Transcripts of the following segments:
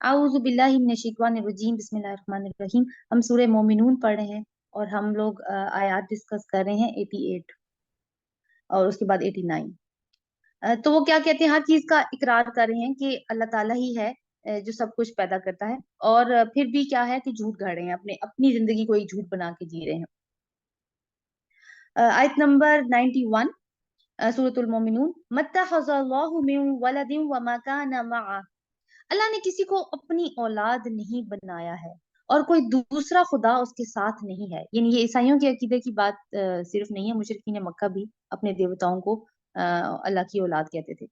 आऊज़ु बिल्लाहि मिनश शैतानिर रजीम बिस्मिल्लाहिर रहमानिर रहीम। हम सूरह मोमिनून पढ़ रहे हैं और हम लोग आयात डिस्कस कर रहे हैं 88 और उसके बाद 89। तो वो क्या कहते हैं, हर चीज का इकरार कर रहे हैं कि अल्लाह ताला ही है जो सब कुछ पैदा करता है। और फिर भी क्या है कि झूठ गढ़ रहे हैं, अपने अपनी जिंदगी को एक झूठ बना के जी रहे हैं। आयत नंबर 91 सूरतुल मोमिनून। मत्तखज़ल्लाहु मिन वलदिन वमा काना मअ। अल्लाह ने किसी को अपनी औलाद नहीं बनाया है और कोई दूसरा खुदा उसके साथ नहीं है। यानी ये ईसाइयों के अकीदे की बात सिर्फ नहीं है, मुशरिकीन मक्का भी अपने देवताओं को अल्लाह की औलाद कहते थे।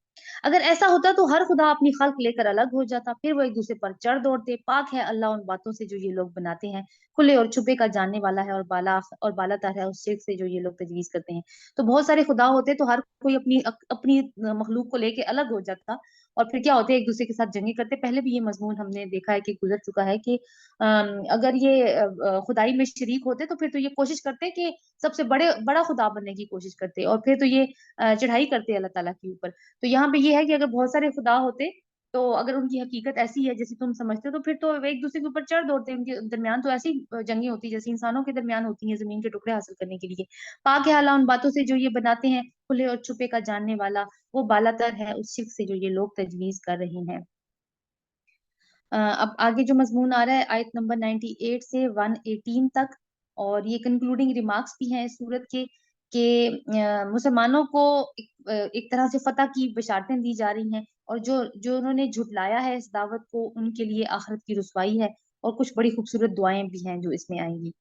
अगर ऐसा होता तो हर खुदा अपनी खल्क लेकर अलग हो जाता, फिर वो एक दूसरे पर चढ़ दौड़ते। पाक है अल्लाह उन बातों से जो ये लोग बनाते हैं, खुले और छुपे का जानने वाला है, और बालातर है उस शिर्क से जो ये लोग तजवीज करते हैं। तो बहुत सारे खुदा होते तो हर कोई अपनी अपनी मखलूक को लेके अलग हो जाता और फिर क्या होते हैं, एक दूसरे के साथ जंगे करते। पहले भी ये मजमून हमने देखा है कि गुजर चुका है कि अगर ये खुदाई में शरीक होते तो फिर तो ये कोशिश करते कि सबसे बड़ा खुदा बनने की कोशिश करते और फिर तो ये चढ़ाई करते अल्लाह ताला के ऊपर। तो यहाँ पे ये है कि अगर बहुत सारे खुदा होते तो अगर उनकी हकीकत ऐसी है जैसे तुम समझते हो तो फिर तो वे एक दूसरे के ऊपर चढ़ दौड़ते। उनके दरमियान तो ऐसी जंगें होती जैसे इंसानों के दरमियान होती हैं जमीन के टुकड़े हासिल करने के लिए। पाक है अल्लाह उन बातों से जो ये बनाते हैं, खुले और छुपे का जानने वाला। वो बालातर है उस शिर्क से जो ये लोग तजवीज कर रहे हैं। अब आगे जो मजमून आ रहा है आयत नंबर 98 से 118 तक, और ये कंक्लूडिंग रिमार्क्स भी हैं इस सूरत के कि मुसलमानों को एक तरह से फतह की बशारतें दी जा रही हैं, और जो जो उन्होंने झुटलाया है इस दावत को उनके लिए आखिरत की रुसवाई है। और कुछ बड़ी खूबसूरत दुआएं भी हैं जो इसमें आएंगी।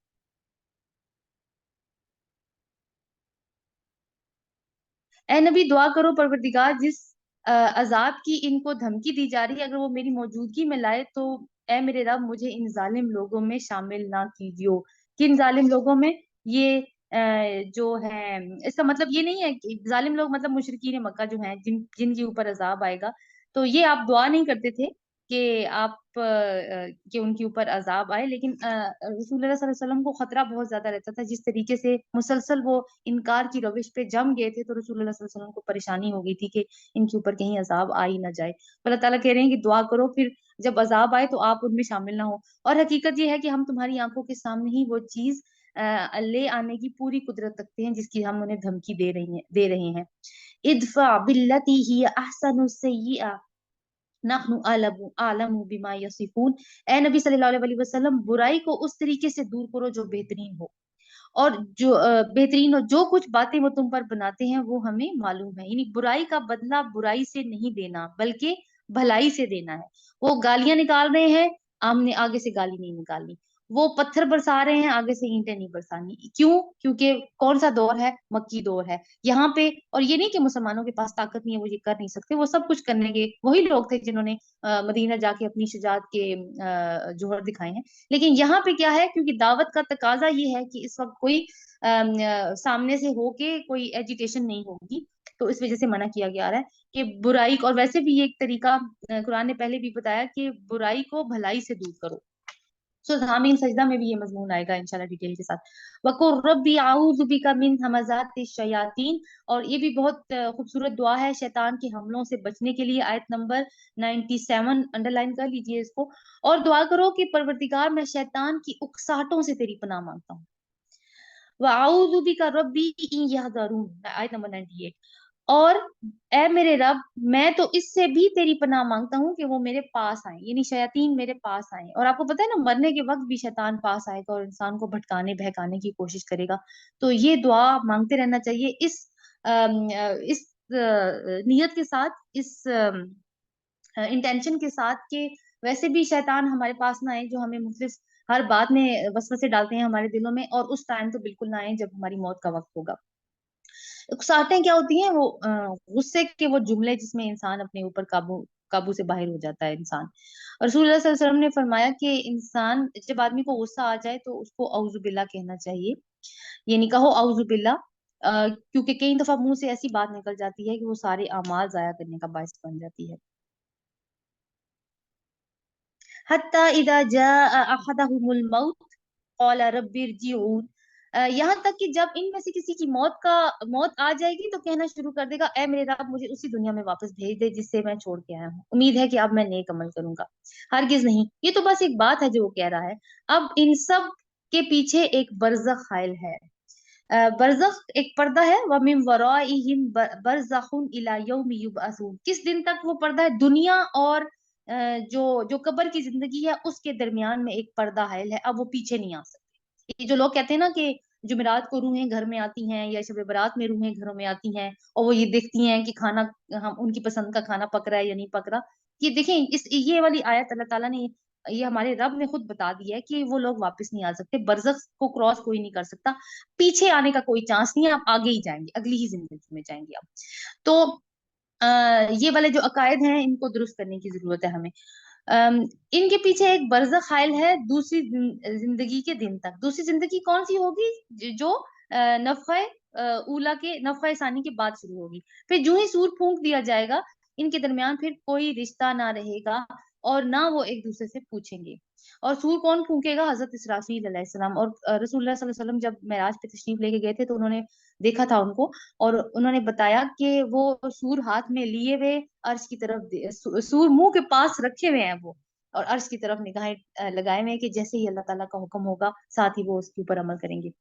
ए नबी दुआ करो परवरदिगार, जिस अजाब की इनको धमकी दी जा रही है अगर वो मेरी मौजूदगी में लाए तो ए मेरे रब मुझे इन जालिम लोगों में शामिल ना कीजियो। किन जालिम लोगों में? ये जो है, इसका मतलब ये नहीं है कि जालिम लोग मतलब मुशरिकीन मक्का जो हैं जिनके ऊपर अजाब आएगा। तो ये आप दुआ नहीं करते थे कि आप कि उनके ऊपर अजाब आए, लेकिन रसूलुल्लाह सल्लल्लाहु अलैहि वसल्लम को खतरा बहुत ज्यादा रहता था। जिस तरीके से मुसलसल वो इनकार की रविश पे जम गए थे तो रसूलुल्लाह सल्लल्लाहु अलैहि वसल्लम को परेशानी हो गई थी कि इनके ऊपर कहीं अजाब आ ही ना जाए। तो अल्लाह ताला कह रहे हैं कि दुआ करो, फिर जब अजाब आए तो आप उनमें शामिल ना हो। और हकीकत ये है कि हम तुम्हारी आंखों के सामने ही वो चीज ले आने की पूरी कुदरत रखते हैं जिसकी हम उन्हें धमकी दे रहे हैं। इदफा बिल्लती ही अहसनु सय्यिआ नहनु आलमु आलमु बिमा यसिफून। ए नबी सल्लल्लाहु अलैहि वसल्लम, बुराई को उस तरीके से दूर करो जो बेहतरीन हो, और जो बेहतरीन हो जो कुछ बातें वो तुम पर बनाते हैं वो हमें मालूम है। यानी बुराई का बदला बुराई से नहीं देना बल्कि भलाई से देना है। वो गालियां निकाल रहे हैं, आमने आगे से गाली नहीं निकालनी। वो पत्थर बरसा रहे हैं, आगे से ईंटें नहीं बरसानी। क्यों? क्योंकि कौन सा दौर है? मक्की दौर है यहाँ पे। और ये नहीं कि मुसलमानों के पास ताकत नहीं है, वो ये कर नहीं सकते। वो सब कुछ करने के वही लोग थे जिन्होंने मदीना जाके अपनी शुजात के जोहर दिखाए हैं। लेकिन यहाँ पे क्या है, क्योंकि दावत का तकाजा ये है कि इस वक्त कोई सामने से होके कोई एजिटेशन नहीं होगी, तो इस वजह से मना किया गया रहा है कि बुराई को। और वैसे भी ये एक तरीका कुरान ने पहले भी बताया कि बुराई को भलाई से दूर करो। सो हामीन सजदा में भी ये मजमून आएगा इंशाल्लाह डिटेल के साथ। वकुर रब्बी आऊज़ु बिका मिन हमाजाति शयातीन। और ये भी बहुत खूबसूरत दुआ है शैतान के हमलों से बचने के लिए। आयत नंबर 97 अंडरलाइन कर लीजिए इसको। और दुआ करो कि परवरदिगार मैं शैतान की उकसाहटों से तेरी पनाह मांगता हूँ। वअऊज़ु बिका रब्बी इन यहज़रून, आयत नंबर 98। और ए मेरे रब, मैं तो इससे भी तेरी पनाह मांगता हूँ कि वो मेरे पास आए, यानी शयातीन मेरे पास आए। और आपको पता है ना, मरने के वक्त भी शैतान पास आएगा और इंसान को भटकाने बहकाने की कोशिश करेगा। तो ये दुआ मांगते रहना चाहिए इस नियत के साथ, इस इंटेंशन के साथ कि वैसे भी शैतान हमारे पास ना आए जो हमें मुख्तलिफ हर बात में वसवसे डालते हैं हमारे दिलों में, और उस टाइम तो बिल्कुल ना आए जब हमारी मौत का वक्त होगा। उकसाहटें क्या होती हैं? वो गुस्से के वो जुमले जिसमें इंसान अपने ऊपर काबू काबू से बाहर हो जाता है इंसान। और रसूलुल्लाह सल्लल्लाहु अलैहि वसल्लम ने फरमाया कि इंसान जब आदमी को गुस्सा आ जाए तो उसको औज़ु बिल्ला कहना चाहिए, यानी कहो औज़ु बिल्ला। क्योंकि कई दफा मुंह से ऐसी बात निकल जाती है कि वो सारे अमाल जाया करने का बायस बन जाती है। हत्ता इदा जा अहदहुमुल मौत क़ाला रब्बि इरजिऊन। यहाँ तक कि जब इनमें से किसी की मौत आ जाएगी तो कहना शुरू कर देगा, ए मेरे रब मुझे उसी दुनिया में वापस भेज दे जिससे मैं छोड़ के आया हूँ, उम्मीद है कि अब मैं नेक अमल करूंगा। हरगिज नहीं, ये तो बस एक बात है जो वो कह रहा है। अब इन सब के पीछे एक बरज़ख हायल है। बरज़ख एक पर्दा है, व मिन वराइहिम बरज़खुन इला यौमि युबअसून। किस दिन तक वो पर्दा है? दुनिया और जो जो कब्र की जिंदगी है उसके दरमियान में एक पर्दा हायल है, अब वो पीछे नहीं आ सकते। ये जो लोग कहते हैं ना कि जुमेरात को रूहें घर में आती हैं या शब बारात में रूहें घरों में आती हैं और वो ये देखती हैं कि खाना, हम उनकी पसंद का खाना पक रहा है या नहीं पक रहा। ये देखें, इस ये वाली आयत अल्लाह ताला ने, ये हमारे रब ने खुद बता दिया है कि वो लोग वापस नहीं आ सकते, बरज़ख को क्रॉस कोई नहीं कर सकता, पीछे आने का कोई चांस नहीं है, आप आगे ही जाएंगे, अगली ही जिंदगी में जाएंगे आप। तो ये वाले जो अकायद हैं इनको दुरुस्त करने की जरूरत है हमें। अम, इनके पीछे एक बरज़ख हायल है दूसरी जिंदगी के दिन तक। दूसरी जिंदगी कौन सी होगी? जो नफ़ख़े ऊला के, नफ़ख़े सानी के बाद शुरू होगी। फिर जो ही सूर फूंक दिया जाएगा, इनके दरमियान फिर कोई रिश्ता ना रहेगा और ना वो एक दूसरे से पूछेंगे। और सूर कौन फूंकेगा? हजरत इसराफील अलैहिस्सलाम। और रसूलुल्लाह सल्लल्लाहु अलैहि वसल्लम जब मेराज पे तशरीफ लेके गए थे तो उन्होंने देखा था उनको, और उन्होंने बताया कि वो सूर हाथ में लिए हुए अर्श की तरफ सूर मुंह के पास रखे हुए हैं वो, और अर्श की तरफ निगाहें लगाए हुए हैं कि जैसे ही अल्लाह ताला का हुक्म होगा साथ ही वो उसके ऊपर अमल करेंगे।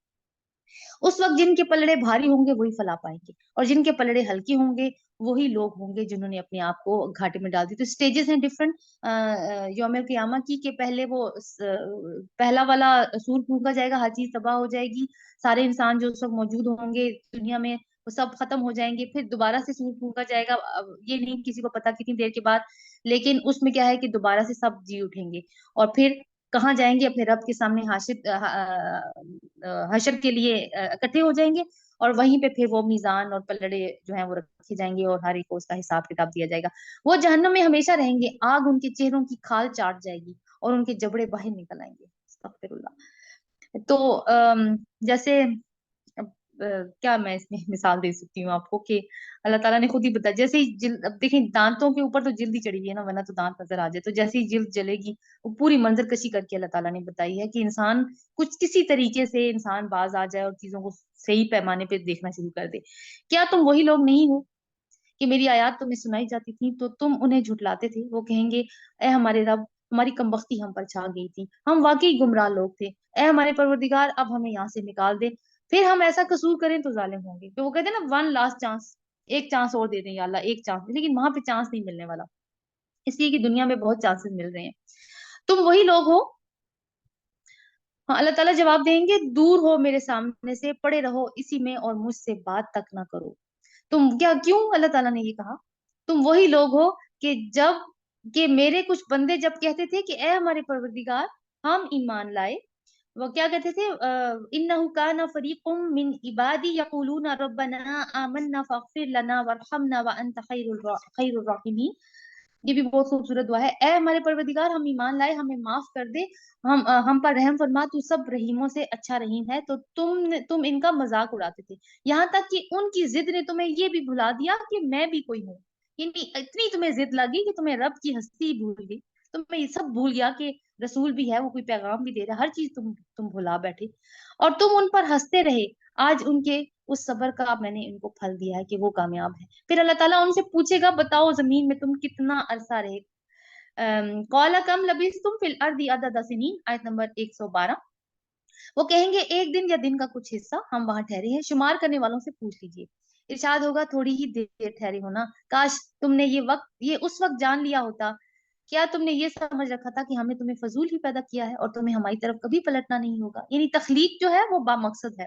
उस वक्त जिनके पलड़े भारी होंगे वही फला पाएंगे, और जिनके पलड़े हल्के होंगे वही लोग होंगे जिन्होंने अपने आप को घाटे में डाल दी। तो स्टेजेस हैं डिफरेंट यौम क़यामत की, कि पहले वो पहला वाला सूर फूंका जाएगा, हर चीज तबाह हो जाएगी, सारे इंसान जो उस वक्त मौजूद होंगे दुनिया में वो सब खत्म हो जाएंगे। फिर दोबारा से सूर फूंका जाएगा, अब ये नहीं किसी को पता कितनी देर के बाद, लेकिन उसमें क्या है कि दोबारा से सब जी उठेंगे। और फिर कहाँ जाएंगे? अपने रब के सामने हशर के लिए इकट्ठे हो जाएंगे, और वहीं पे फिर वो मीजान और पलड़े जो हैं वो रखे जाएंगे और हर एक को उसका हिसाब किताब दिया जाएगा। वो जहन्नम में हमेशा रहेंगे, आग उनके चेहरों की खाल चाट जाएगी और उनके जबड़े बाहर निकल आएंगे। अस्तगफिरुल्लाह। तो जैसे अब क्या मैं इसमें मिसाल दे सकती हूँ आपको कि अल्लाह ताला ने खुद ही बताया, जैसे ही जिल्द, अब देखें दांतों के ऊपर तो जिल्द ही चढ़ी हुई है ना, वरना तो दांत नजर आ जाए, तो जैसे ही जिल्द जलेगी वो पूरी मंजर कशी करके अल्लाह ताला ने बताई है कि इंसान कुछ किसी तरीके से इंसान बाज आ जाए और चीजों को सही पैमाने पे देखना शुरू कर दे। क्या तुम वही लोग नहीं हो कि मेरी आयत तुम्हें सुनाई जाती थी तो तुम उन्हें झुटलाते थे? वो कहेंगे, ए हमारे रब, हमारी कमबख्ती हम पर छा गई थी, हम वाकई गुमराह लोग थे, ए हमारे परवरदिगार अब हमें यहाँ से निकाल दे। फिर हम ऐसा कसूर करें तो जालिम होंगे। तो वो कहते हैं ना, वन लास्ट चांस, एक चांस और दे दें या अल्लाह, एक चांस, लेकिन वहां पे चांस नहीं मिलने वाला, इसलिए कि दुनिया में बहुत चांसेस मिल रहे हैं। तुम वही लोग हो। हाँ, अल्लाह ताला जवाब देंगे, दूर हो मेरे सामने से, पड़े रहो इसी में और मुझसे बात तक ना करो। तुम क्या, क्यों अल्लाह ताला ने ये कहा? तुम वही लोग हो कि जब, कि मेरे कुछ बंदे जब कहते थे कि ए हमारे परवरदिगार हम ईमान लाए, वो क्या कहते थे? इन्नहु काना फरीकुम मिन इबादी यक़ूलूना रब्बना आमन्ना फ़ग़फ़िर लना वरहमना व अंत खैरुर राहिमीन। ये भी बहुत खूबसूरत दुआ है। ए हमारे परवरदिगार हम ईमान लाए, हमें माफ कर दे, हम पर रहम फरमा, तू सब रहीमों से अच्छा रहीम है। तो तुम इनका मजाक उड़ाते थे, यहाँ तक कि उनकी जिद ने तुम्हें ये भी भुला दिया कि मैं भी कोई हूँ। यानी इतनी तुम्हें जिद लगी कि तुम्हें रब की हस्ती भूल गई, तुम्हें ये सब भूल गया कि रसूल भी है, वो कोई पैगाम भी दे रहा है, हर चीज तुम भुला बैठे, और तुम उन पर हंसते रहे। आज उनके उस सबर का मैंने इनको फल दिया है कि वो कामयाब है। फिर अल्लाह ताला उनसे पूछेगा, बताओ जमीन में तुम कितना अरसा रहे? कौला कम लबीस तुम फिल अर्दी अदद सिनीन, आयत नंबर 112। वो कहेंगे, एक दिन या दिन का कुछ हिस्सा हम वहां ठहरे हैं, शुमार करने वालों से पूछ लीजिए। इरशाद होगा, थोड़ी ही देर ठहरे हो ना, काश तुमने ये उस वक्त जान लिया होता। क्या तुमने ये समझ रखा था कि हमने तुम्हें फजूल ही पैदा किया है और तुम्हें हमारी तरफ कभी पलटना नहीं होगा? यानी तखलीक जो है वो बामकसद है।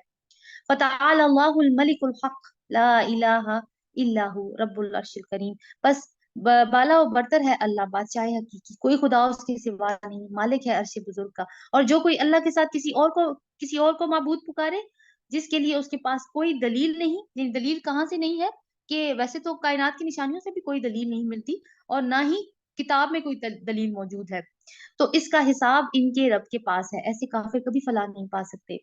फ़तआला अल्लाहुल मलिकुल हक, ला इलाहा इल्लाहु रब्बुल अर्शिल करीम। बस बाला और बरतर है अल्लाह, बादशाह हकीकी, कोई खुदा उसके सिवा नहीं, मालिक है अर्श बुजुर्ग का। और जो कोई अल्लाह के साथ किसी और को माबूद पुकारे, जिसके लिए उसके पास कोई दलील नहीं, ये दलील कहाँ से नहीं है? कि वैसे तो कायनात की निशानियों से भी कोई दलील नहीं मिलती, और ना ही किताब में कोई दलील मौजूद है, तो इसका हिसाब इनके रब के पास है। ऐसे काफिर कभी फलाह नहीं पा सकते।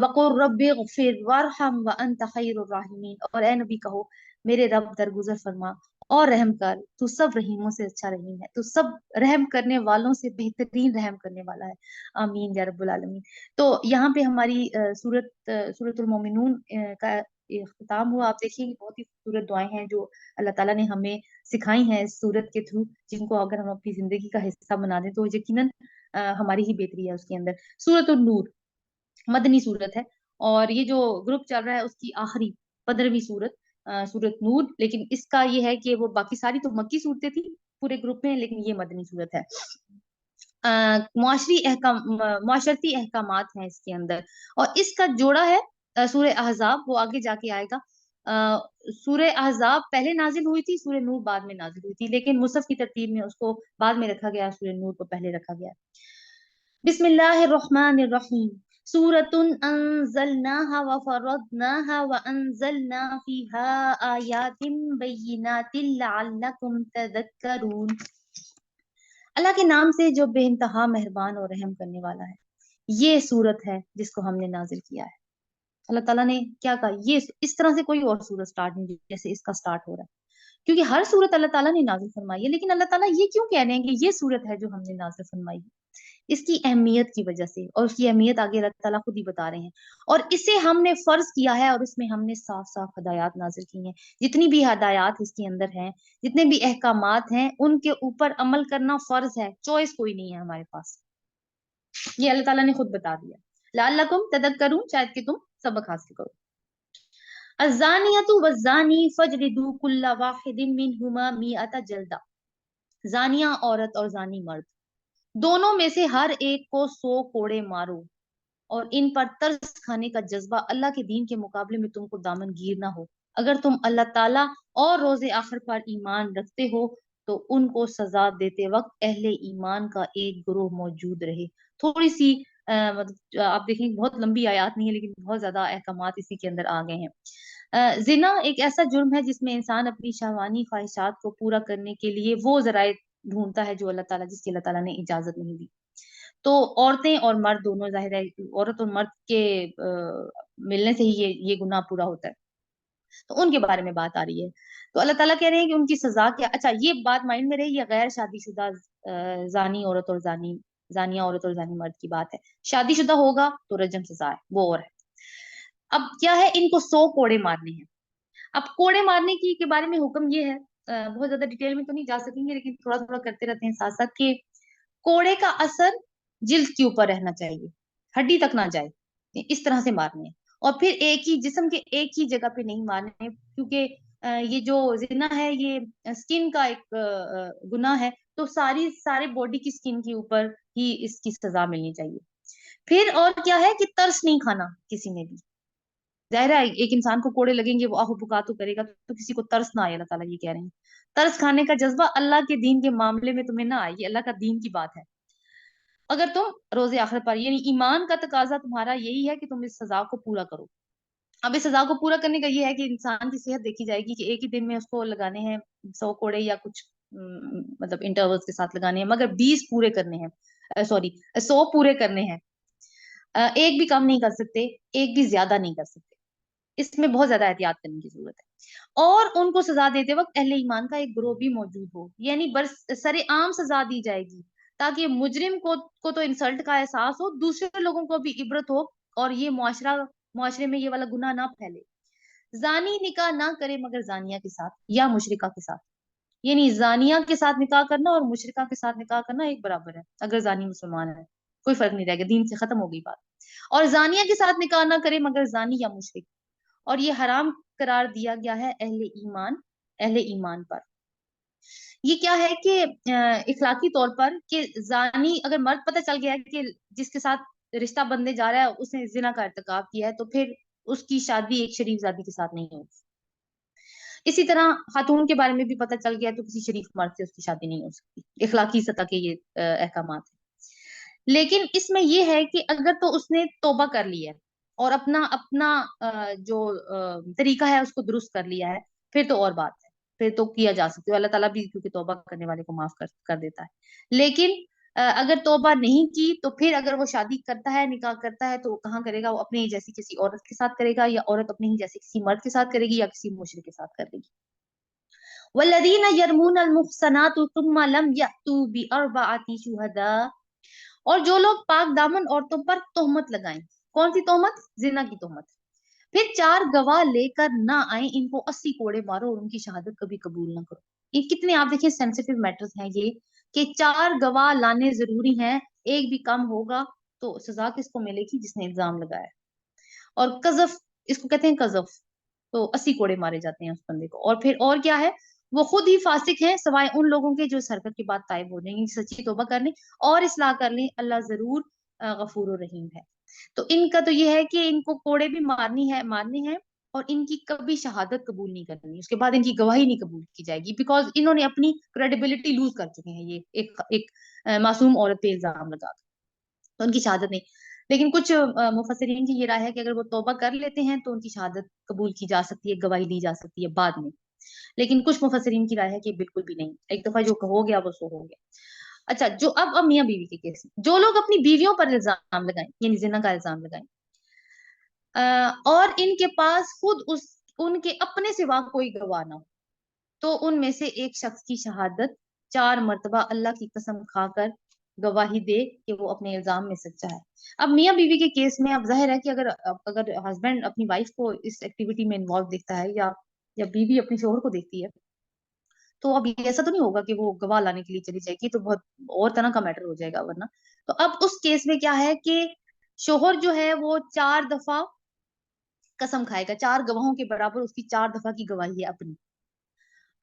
वक़ुर रब्बि ग़फ़िर वरहम व अंत खैरुर राहिमीन। और ए नबी कहो, मेरे रब दरगुजर फरमा اور रहम कर, तू सब रहीमों से अच्छा रहीम है, तू सब रहम करने वालों से बेहतरीन रहम करने वाला है। आमीन या रब्बुल आलमीन। तो यहाँ पे हमारी सूरतुल मोमिनून का इख्तिताम हुआ। आप देखिए बहुत ही खूबसूरत दुआएं हैं जो अल्लाह ताला ने हमें सिखाई हैं इस सूरत के थ्रू, जिनको अगर हम अपनी जिंदगी का हिस्सा बना दें तो यकीनन हमारी ही बेहतरी है उसके अंदर। सूरतुल नूर मदनी सूरत है, और ये जो ग्रुप चल रहा है उसकी आखिरी 15वीं सूरत सूरत नूर। लेकिन इसका ये है कि वो बाकी सारी तो मक्की सूरतें थी पूरे ग्रुप में, लेकिन ये मदनी सूरत है। मुआशरती अहकामात हैं इसके अंदर, और इसका जोड़ा है सूरह अहजाब, वो आगे जाके आएगा। सूरह अहजाब पहले नाजिल हुई थी, सूरह नूर बाद में नाजिल हुई थी, लेकिन मुसहफ की तरतीब में उसको बाद में रखा गया, सूरह नूर को पहले रखा गया। बिस्मिल्लाहिर्रहमानिर्रहीम। सूरतुन अंज़लनाहा व फरदनाहा व अंज़लना फीहा आयातिन बय्यिनातिन लअल्लकुम तज़क्करून। अल्लाह के नाम से जो बेइंतहा मेहरबान और रहम करने वाला है। ये सूरत है जिसको हमने नाजिल किया है। अल्लाह ताला ने क्या कहा, ये इस तरह से कोई और सूरत स्टार्ट नहीं हुई जैसे इसका स्टार्ट हो रहा है, क्योंकि हर सूरत अल्लाह ताला ने नाजिल फरमाई है, लेकिन अल्लाह ताला ये क्यों कह रहे हैं कि ये सूरत है जो हमने नाजिल फरमाई है? इसकी अहमियत की वजह से, और उसकी अहमियत आगे अल्लाह ताला खुद ही बता रहे हैं। और इसे हमने फर्ज किया है, और इसमें हमने साफ साफ हदायत नाजिल की हैं। जितनी भी हदायत इसके अंदर हैं, जितने भी अहकामात हैं, उनके ऊपर अमल करना फर्ज है, चॉइस कोई नहीं है हमारे पास। ये अल्लाह ताला ने खुद बता दिया। लअल्लकुम तदक्करून, शायद कि तुम सबक हासिल करो। अज़्ज़ानियतु वज़्ज़ानी फजलिदू कुल्ला वाहिदिन मिनहुमा मिअता जल्दा। जानिया औरत और जानी मर्द, दोनों में से हर एक को 100 कोड़े मारो, और इन पर तरस खाने का जज्बा अल्लाह के दीन के मुकाबले में तुमको दामन गिर ना हो। अगर तुम अल्लाह ताला और रोजे आखिर पर ईमान रखते हो तो उनको सजा देते वक्त अहले ईमान का एक ग्रोह मौजूद रहे। थोड़ी सी मतलब आप देखेंगे बहुत लंबी आयत नहीं है, लेकिन बहुत ज्यादा अहकामात इसी के अंदर आ गए हैं। जिना एक ऐसा जुर्म है जिसमें इंसान अपनी शहवानी ख्वाहिशात को पूरा करने के लिए वो जराए ढूंढता है जो अल्लाह ताला जिसकी अल्लाह ताला ने इजाजत नहीं दी। तो औरतें और मर्द दोनों, जाहिर है औरत और मर्द के मिलने से ही ये गुनाह पूरा होता है, तो उनके बारे में बात आ रही है। तो अल्लाह ताला कह रहे हैं कि उनकी सजा क्या। अच्छा, ये बात माइंड में रही, ये गैर शादीशुदा जानी औरत और जानिया औरत और जानी मर्द की बात है। शादीशुदा होगा तो रजम सजा है, वो और है। अब क्या है, इनको 100 कोड़े मारने हैं। अब कोड़े मारने की के बारे में हुक्म ये है, बहुत ज्यादा डिटेल में तो नहीं जा सकेंगे, लेकिन थोड़ा थोड़ा करते रहते हैं साथ साथ, कि कोड़े का असर जिल्द के ऊपर रहना चाहिए, हड्डी तक ना जाए, इस तरह से मारने हैं। और फिर एक ही जिस्म के एक ही जगह पे नहीं मारने हैं, क्योंकि ये जो जिना है ये स्किन का एक गुनाह है, तो सारे बॉडी की स्किन के ऊपर ही इसकी सजा मिलनी चाहिए। फिर और क्या है कि तरस नहीं खाना किसी ने भी। जाहिर है एक इंसान को कोड़े लगेंगे, वो आहो पुकार तो करेगा, तो किसी को तरस ना आए, अल्लाह ताला ये कह रहे हैं। तरस खाने का जज्बा अल्लाह के दीन के मामले में तुम्हें ना आए, ये अल्लाह का दीन की बात है। अगर तुम रोजे आखिर पर, यानी ईमान का तकाजा तुम्हारा यही है कि तुम इस सजा को पूरा करो। अब इस सजा को पूरा करने का ये है कि इंसान की सेहत देखी जाएगी कि एक ही दिन में उसको लगाने हैं 100 कोड़े, या कुछ मतलब इंटरवल्स के साथ लगाने हैं, मगर 20 पूरे करने हैं, सॉरी 100 पूरे करने हैं। एक भी कम नहीं कर सकते, एक भी ज्यादा नहीं कर सकते। इसमें बहुत ज्यादा एहतियात करने की जरूरत है। और उनको सजा देते वक्त अहले ईमान का एक ग्रोह भी मौजूद हो, यानी बस सरेआम सजा दी जाएगी, ताकि मुजरिम को तो इंसल्ट का एहसास हो, दूसरे लोगों को भी इबरत हो, और ये मुआशरे में ये वाला गुनाह ना फैले। जानी निकाह ना करे मगर जानिया के साथ या मुशरिका के साथ, यानी जानिया के साथ निकाह करना और मुशरिका के साथ निकाह करना एक बराबर है, अगर जानी मुसलमान है कोई फर्क नहीं रहेगा, दीन से खत्म हो गई बात। और जानिया के साथ निकाह ना करे मगर जानी या मुशरिक, और ये हराम करार दिया गया है अहले ईमान पर। ये क्या है कि इखलाकी तौर पर कि जानी, अगर मर्द पता चल गया है कि जिसके साथ रिश्ता बंधने जा रहा है उसने जिना का इर्तिकाब किया है, तो फिर उसकी शादी एक शरीफ जादी के साथ नहीं होगी। इसी तरह खातून के बारे में भी पता चल गया है तो किसी शरीफ मर्द से उसकी शादी नहीं हो सकती। इखलाकी सतह के ये अहकामात है। लेकिन इसमें यह है कि अगर तो उसने तौबा कर लिया है और अपना अपना जो तरीका है उसको दुरुस्त कर लिया है, फिर तो और बात है, फिर तो किया जा सकता है, अल्लाह ताला भी क्योंकि तौबा करने वाले को माफ कर देता है। लेकिन अगर तौबा नहीं की तो फिर अगर वो शादी करता है, निकाह करता है, तो वो कहाँ करेगा, वो अपने ही जैसी किसी औरत के साथ करेगा, या औरत अपने ही जैसे किसी मर्द के साथ करेगी, या किसी मुशरिक के साथ करेगी। वल्लदीन यरमून अलमुहसनात सुम्मा लम यअतू बिअरबअति शुहदा, और जो लोग पाक दामन औरतों पर तोहमत लगाएं, कौन सी तोहमत? जिना की तोहमत, फिर 4 गवाह लेकर ना आए, इनको 80 कोड़े मारो और उनकी शहादत कभी कबूल ना करो। ये कितने, आप देखिए, सेंसिटिव मैटर्स हैं ये, कि 4 गवाह लाने जरूरी हैं, एक भी कम होगा तो सजा किसको मिलेगी? जिसने इल्जाम लगाया। और कजफ, इसको कहते हैं कजफ, तो 80 कोड़े मारे जाते हैं उस बंदे को। और फिर और क्या है, वो खुद ही फासिक हैं, सिवाय उन लोगों के जो सरकत के बाद ताइब हो जाएंगे, सच्ची तौबा कर लें और इस्लाह कर लें, अल्लाह जरूर गफूर और रहीम है। तो इनका तो ये है कि इनको कोड़े भी मारने हैं, और इनकी कभी शहादत कबूल नहीं करनी, उसके बाद इनकी गवाही नहीं कबूल की जाएगी, बिकॉज इन्होंने अपनी क्रेडिबिलिटी लूज कर चुके हैं, ये एक मासूम औरत पे इल्जाम लगा, तो उनकी शहादत नहीं। लेकिन कुछ मुफस्सिरीन की ये राय है कि अगर वो तौबा कर लेते हैं तो उनकी शहादत कबूल की जा सकती है, गवाही दी जा सकती है बाद में। लेकिन कुछ मुफस्सिरीन की राय है कि बिल्कुल भी नहीं, एक दफा जो हो गया वो सो हो गया। अच्छा, जो अब मियां बीवी के केस में जो लोग अपनी बीवियों पर इल्जाम लगाएं, यानी जिना का इल्जाम लगाएं, और इनके पास खुद उस उनके अपने सिवा कोई गवाह ना हो, तो उनमें से एक शख्स की शहादत 4 मर्तबा अल्लाह की कसम खाकर गवाही दे कि वो अपने इल्जाम में सच्चा है। अब मियां बीवी के केस में अब जाहिर है कि अगर अगर हस्बैंड अपनी वाइफ को इस एक्टिविटी में इन्वॉल्व देखता है, या बीवी अपने शोहर को देखती है, तो अब ये ऐसा तो नहीं होगा कि वो गवाह लाने के लिए चली जाएगी, तो बहुत और तरह का मैटर हो जाएगा वरना। तो अब उस केस में क्या है कि शोहर जो है वो 4 दफा कसम खाएगा, 4 गवाहों के बराबर उसकी 4 दफा की गवाही है अपनी,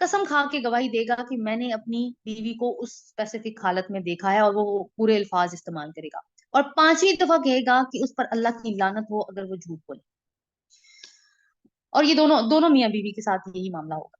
कसम खा के गवाही देगा कि मैंने अपनी बीवी को उस स्पेसिफिक हालत में देखा है, और वो पूरे अल्फाज इस्तेमाल करेगा। और 5वीं दफा कहेगा कि उस पर अल्लाह की लानत हो अगर वो झूठ बोले। और ये दोनों दोनों मियां बीवी के साथ यही मामला होगा।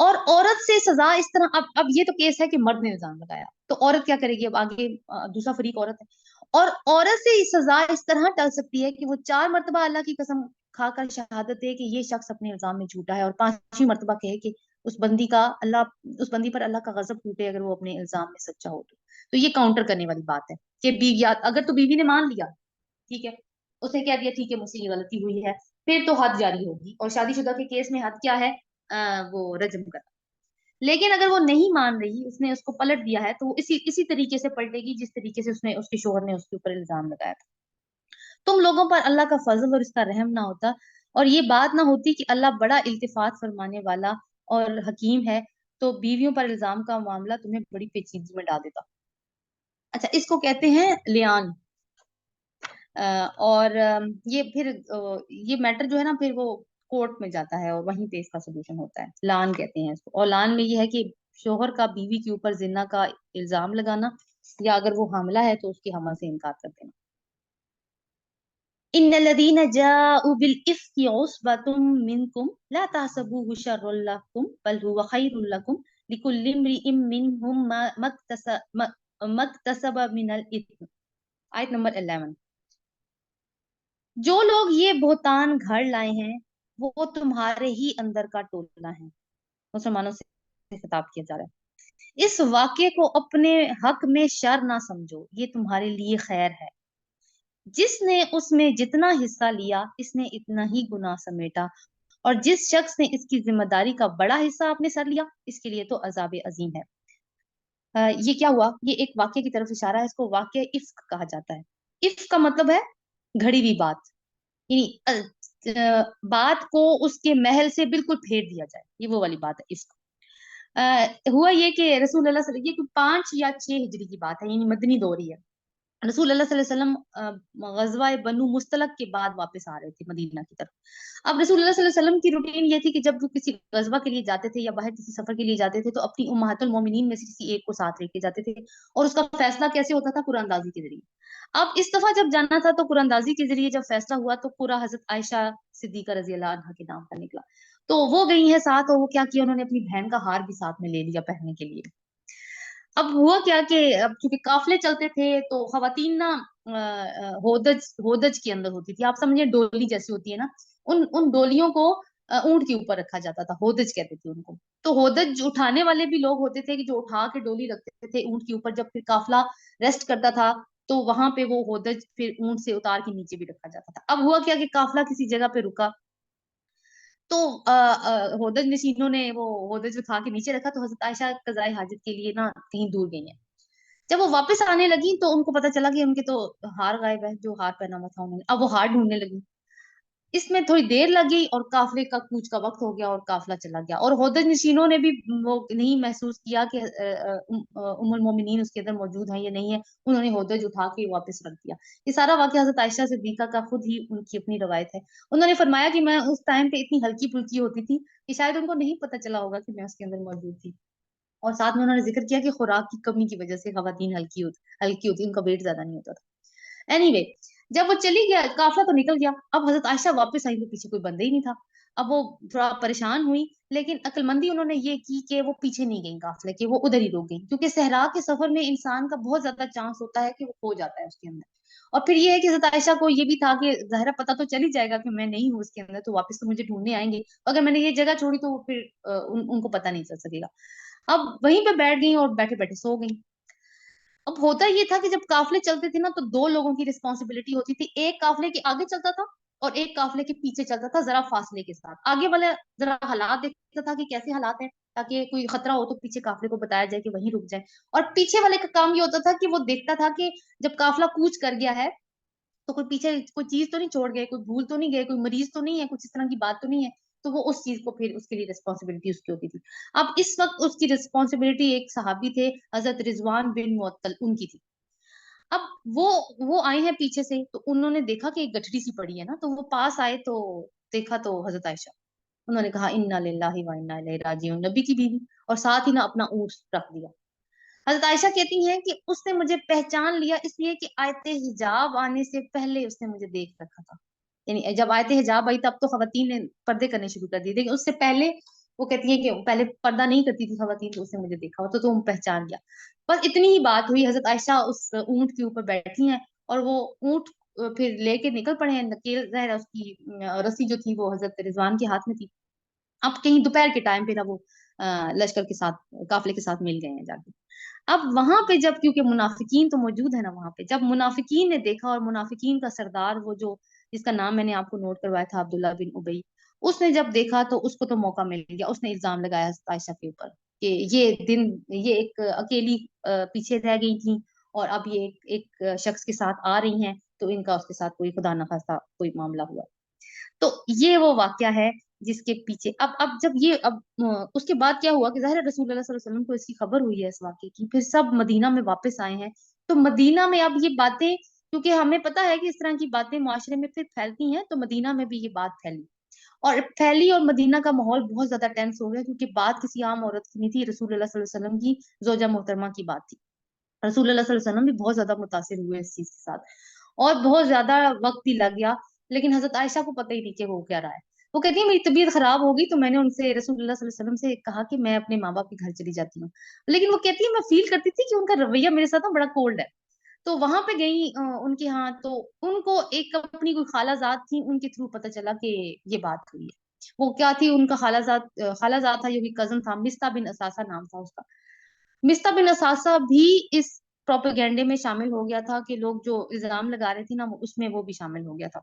और औरत से सजा इस तरह, अब ये तो केस है कि मर्द ने इल्जाम लगाया, तो औरत क्या करेगी? अब आगे दूसरा फरीक औरत है, और औरत से सजा इस तरह टल सकती है कि वो 4 मर्तबा अल्लाह की कसम खाकर शहादत दे कि ये शख्स अपने इल्जाम में झूठा है, और 5वीं मर्तबा कहे कि उस बंदी का अल्लाह उस बंदी पर अल्लाह का गजब टूटे अगर वो अपने इल्जाम में सच्चा हो तो ये काउंटर करने वाली बात है कि बीवी, अगर तो बीवी ने मान लिया, ठीक है, उसने कह दिया ठीक है मुझसे ये गलती हुई है, फिर तो हद जारी होगी, और शादीशुदा के केस में हद क्या है? वो रजम करना। लेकिन अगर वो नहीं मान रही, उसने उसको पलट दिया है, तो वो इसी इसी तरीके से पलटेगी जिस तरीके से उसने उसके शोहर ने उसके ऊपर इल्जाम लगाया था। तुम लोगों पर अल्लाह का फजल और इसका रहम ना होता, और ये बात ना होती कि अल्लाह बड़ा इल्तिफात फरमाने वाला और हकीम है, तो बीवियों पर इल्जाम का मामला तुम्हें बड़ी पेचीदगी में डाल देता। अच्छा, इसको कहते हैं लियान। और ये फिर ये मैटर जो है ना, फिर वो कोर्ट में जाता है और वहीं पे इसका सोल्यूशन होता है, लान कहते हैं इसको। और लान में ये है कि शोहर का बीवी के ऊपर जिना का इल्जाम लगाना, या अगर वो हामला है तो उसके हमल से इनकार कर देना। इन्नल्लज़ीना जाऊ बिल इफ्की उस्बतुम मिनकुम ला तहसबूहु शर्रन लकुम बल हुवा खैरुल लकुम लिकुल्लि इम्रिइम मिनहुम मक्तसब मिनल इत्म। आयत नंबर 11। जो लोग ये बहुतान घर लाए हैं वो तुम्हारे ही अंदर का टोला है, मुसलमानों से खिताब किया जा रहा है। इस वाक्य को अपने हक में शर ना समझो, ये तुम्हारे लिए खैर है। जिसने उसमें जितना हिस्सा लिया इसने इतना ही गुनाह समेटा, और जिस शख्स ने इसकी जिम्मेदारी का बड़ा हिस्सा अपने सर लिया इसके लिए तो अजाब अजीम है। ये क्या हुआ? ये एक वाक्य की तरफ इशारा है, इसको वाक्य इफ्क कहा जाता है। इफ्क का मतलब है घड़ी हुई बात, यानी बात को उसके महल से बिल्कुल फेर दिया जाए, ये वो वाली बात है इफ्क। हुआ ये कि रसूल अल्लाह ये कोई 5 या 6 हिजरी की बात है, यानी मदनी दौर ही है। रसूल अल्लाह सल्लल्लाहु अलैहि वसल्लम गजवा बनु मुस्तलक के बाद वापस आ रहे थे मदीना की तरफ। अब रसूल अल्लाह सल्लल्लाहु अलैहि वसल्लम की रूटीन ये थी कि जब वो किसी गजवा के लिए जाते थे या बाहर किसी सफर के लिए जाते थे, तो अपनी उम्महातुल मोमिनीन में से किसी एक को साथ लेके जाते थे, और उसका फैसला कैसे होता था? कुरानदाजी के जरिए। अब इस दफा जब जाना था तो कुरानदाजी के जरिए जब फैसला हुआ तो पूरा हजरत आयशा सिद्दीका रजी अल्लाह अन्हा के नाम पर निकला। तो वो गई है साथ, और वो क्या किया, उन्होंने अपनी बहन का हार भी साथ में ले लिया पहनने के लिए। अब हुआ क्या कि अब चूंकि काफले चलते थे तो खवातीन ना होदज होदज के अंदर होती थी, आप समझिए डोली जैसी होती है ना, उन उन डोलियों को ऊंट के ऊपर रखा जाता था, होदज कहते थे उनको। तो होदज उठाने वाले भी लोग होते थे कि जो उठा के डोली रखते थे ऊंट के ऊपर, जब फिर काफला रेस्ट करता था तो वहां पे वो होदज फिर ऊंट से उतार के नीचे भी रखा जाता था। अब हुआ क्या कि काफला किसी जगह पे रुका, तो होदज नशीनों ने वो होदज उठा के नीचे रखा, तो हजरत आयशा कज़ाए हाजत के लिए ना कहीं दूर गई हैं। जब वो वापस आने लगी तो उनको पता चला कि उनके तो हार गायब है, जो हार पहना हुआ था उन्होंने। अब वो हार ढूंढने लगी। इसमें थोड़ी देर लगी और काफिले का कूच का वक्त हो गया और काफिला चला गया, और होदज नशीनों ने भी वो नहीं महसूस किया कि उम्मुल मोमिनीन उसके अंदर मौजूद है या नहीं है। उन्होंने होदज उठा के वापस रख दिया। ये सारा वाकया हज़रत आयशा सिद्दीका का खुद ही उनकी अपनी रवायत है। उन्होंने फरमाया कि मैं उस टाइम पे इतनी हल्की फुल्की होती थी कि शायद उनको नहीं पता चला होगा कि मैं उसके अंदर मौजूद थी। और साथ में उन्होंने जिक्र किया कि खुराक की कमी की वजह से खवातीन हल्की होती, उनका वेट ज्यादा नहीं होता था। एनीवे, जब वो चली गया, काफिला तो निकल गया। अब हजरत आयशा वापस आई तो पीछे कोई बंदा ही नहीं था। अब वो थोड़ा परेशान हुई, लेकिन अक्लमंदी उन्होंने ये की कि वो पीछे नहीं गई काफिले के, वो उधर ही रुक गई, क्योंकि सहरा के सफर में इंसान का बहुत ज्यादा चांस होता है कि वो खो जाता है उसके अंदर। और फिर ये है कि हजरत आयशा को ये भी था कि ज़ाहिर पता तो चल ही जाएगा कि मैं नहीं हूँ उसके अंदर, तो वापस तो मुझे ढूंढने आएंगे। अगर मैंने ये जगह छोड़ी तो वो फिर उनको पता नहीं चल सकेगा। अब वहीं पे बैठ गई और बैठे बैठे सो गई। अब होता ये था कि जब काफिले चलते थे ना, तो दो लोगों की रिस्पॉन्सिबिलिटी होती थी। एक काफिले के आगे चलता था और एक काफिले के पीछे चलता था, जरा फासले के साथ। आगे वाला जरा हालात देखता था कि कैसे हालात हैं, ताकि कोई खतरा हो तो पीछे काफिले को बताया जाए कि वहीं रुक जाए। और पीछे वाले का काम ये होता था कि वो देखता था कि जब काफिला कूच कर गया है तो कोई पीछे कोई चीज तो नहीं छोड़ गए, कोई भूल तो नहीं गए, कोई मरीज तो नहीं है, कुछ इस तरह की बात तो नहीं है। तो वो उस चीज को फिर उसके लिए रिस्पॉन्सिबिलिटी उसकी होती थी। अब इस वक्त उसकी रिस्पॉन्सिबिलिटी एक सहाबी थे, हजरत रिजवान बिन मुअत्तल, उनकी थी। अब वो आए हैं पीछे से, तो उन्होंने देखा कि एक गठरी सी पड़ी है ना, तो वो पास आए तो देखा तो हजरत आयशा। उन्होंने कहा इन्ना लिल्लाहि व इन्ना इलैहि राजिऊन, नबी की बीवी, और साथ ही ना अपना ऊंट रख दिया। हजरत आयशा कहती हैं कि उसने मुझे पहचान लिया इसलिए कि आयते हिजाब आने से पहले उसने मुझे देख रखा था। यानी जब आयते हिजाब आई तब तो खवातीन ने पर्दे करने शुरू कर दिए, लेकिन उससे पहले वो कहती है कि पहले पर्दा नहीं करती थी खवातीन, तो उसने मुझे देखा हो तो तुम पहचान गया। बस इतनी ही बात हुई। हजरत आयशा उस ऊंट के ऊपर बैठी हैं और वो ऊंट फिर लेके निकल पड़े हैं। नकेल ज़ाहिर है उसकी रस्सी जो थी वो हजरत रिजवान के हाथ में थी। अब कहीं दोपहर के टाइम पे ना वो लश्कर के साथ, काफिले के साथ मिल गए हैं जाके। अब वहां पे जब, क्योंकि मुनाफिकीन तो मौजूद है ना वहां पे, जब मुनाफिकीन ने देखा, और मुनाफिकीन का सरदार वो जो जिसका नाम मैंने आपको नोट करवाया था, अब्दुल्ला बिन उबई, उसने जब देखा तो उसको तो मौका मिल गया। उसने इल्जाम लगाया हज़रत आयशा के ऊपर कि ये दिन, ये एक अकेली पीछे रह गई थी, और अब ये एक शख्स के साथ आ रही हैं, तो इनका उसके साथ कोई खुदा न खास्ता कोई मामला हुआ। तो ये वो वाक्या है जिसके पीछे अब जब ये उसके बाद क्या हुआ कि ज़ाहिर है रसूल अल्लाह सल्लल्लाहु अलैहि वसल्लम को इसकी खबर हुई है इस वाक्य की, फिर सब मदीना में वापस आए हैं। तो मदीना में अब ये बातें, क्योंकि हमें पता है कि इस तरह की बातें मुआशरे में फिर फैलती हैं, तो मदीना में भी ये बात फैली, और मदीना का माहौल बहुत ज्यादा टेंस हो गया, क्योंकि बात किसी आम औरत की नहीं थी, रसूल अल्लाह सल्लल्लाहु अलैहि वसल्लम की जोजा मोहतरमा की बात थी। रसूल अल्लाह सल्लल्लाहु अलैहि वसल्लम भी बहुत ज्यादा मुतासिर हुए इस चीज के साथ, और बहुत ज्यादा वक्त भी लग गया। लेकिन हजरत आयशा को पता ही नहीं कि हो क्या रहा है। वो कहती है मेरी तबीयत खराब होगी तो मैंने उनसे, रसूल अल्लाह सल्लल्लाहु अलैहि वसल्लम से कहा कि मैं अपने माँ बाप के घर चली जाती हूँ। लेकिन वो कहती है मैं फील करती थी कि उनका रवैया मेरे साथ ना बड़ा कोल्ड है। तो वहां पे गई उनके यहाँ, तो उनको एक अपनी कोई खालाजाद थी, उनके थ्रू पता चला कि ये बात हुई है। वो क्या थी, उनका खालाजाद था, जो कि कजन था, मिस्ता बिन असासा नाम था उसका। मिस्ता बिन असासा भी इस प्रोपेगेंडे में शामिल हो गया था, कि लोग जो इल्जाम लगा रहे थे ना, उसमें वो भी शामिल हो गया था।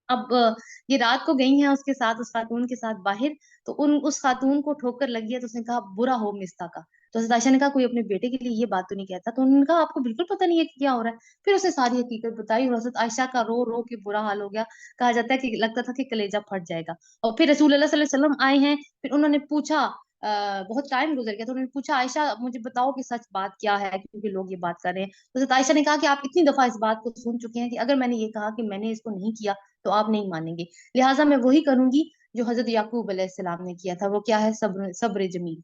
अब ये रात को गई हैं उसके साथ, उस खातून के साथ बाहर, तो उस खातून को ठोकर लगी है, तो उसने कहा बुरा हो मिस्ता का। तो हज़रत आयशा ने कहा कोई अपने बेटे के लिए ये बात तो नहीं कहता। तो उन्होंने कहा आपको बिल्कुल पता नहीं है कि क्या हो रहा है। फिर उसने सारी हकीकत बताई, और हज़रत आयशा का रो रो के बुरा हाल हो गया। कहा जाता है कि लगता था कि कलेजा फट जाएगा। और फिर रसूल अल्लाह सल्लल्लाहु अलैहि वसल्लम आए हैं, फिर उन्होंने पूछा, बहुत टाइम गुजर गया, तो उन्होंने पूछा आयशा मुझे बताओ कि सच बात क्या है, क्योंकि लोग ये बात कर रहे हैं। तो हज़रत आयशा ने कहा कि आप इतनी दफा इस बात को सुन चुके हैं कि अगर मैंने ये कहा कि मैंने इसको नहीं किया तो आप नहीं मानेंगे, लिहाजा मैं वही करूंगी जो हजरत याकूब अलैहिस्सलाम ने किया था। वो क्या है, सब्र, सब्र जमील।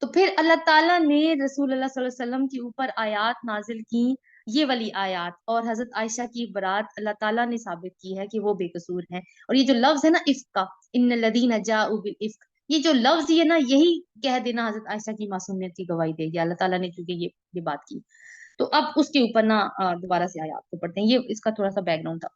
तो फिर अल्लाह ताला ने रसूल अल्लाह सल्लल्लाहु अलैहि वसल्लम के ऊपर आयात नाजिल की, ये वाली आयात, और हजरत आयशा की बरात अल्लाह ताला ने साबित की है कि वो बेकसूर हैं। और ये जो लफ्ज है ना इफ्क का, इन्नल लदीना जाऊ बिल इफ्क, ये जो लफ्ज ये ना, यही कह देना हजरत आयशा की मासूमियत की गवाही देगी अल्लाह ताला ने, क्योंकि ये बात की। तो अब उसके ऊपर ना दोबारा से आयात को पढ़ते हैं। ये इसका थोड़ा सा बैकग्राउंड था।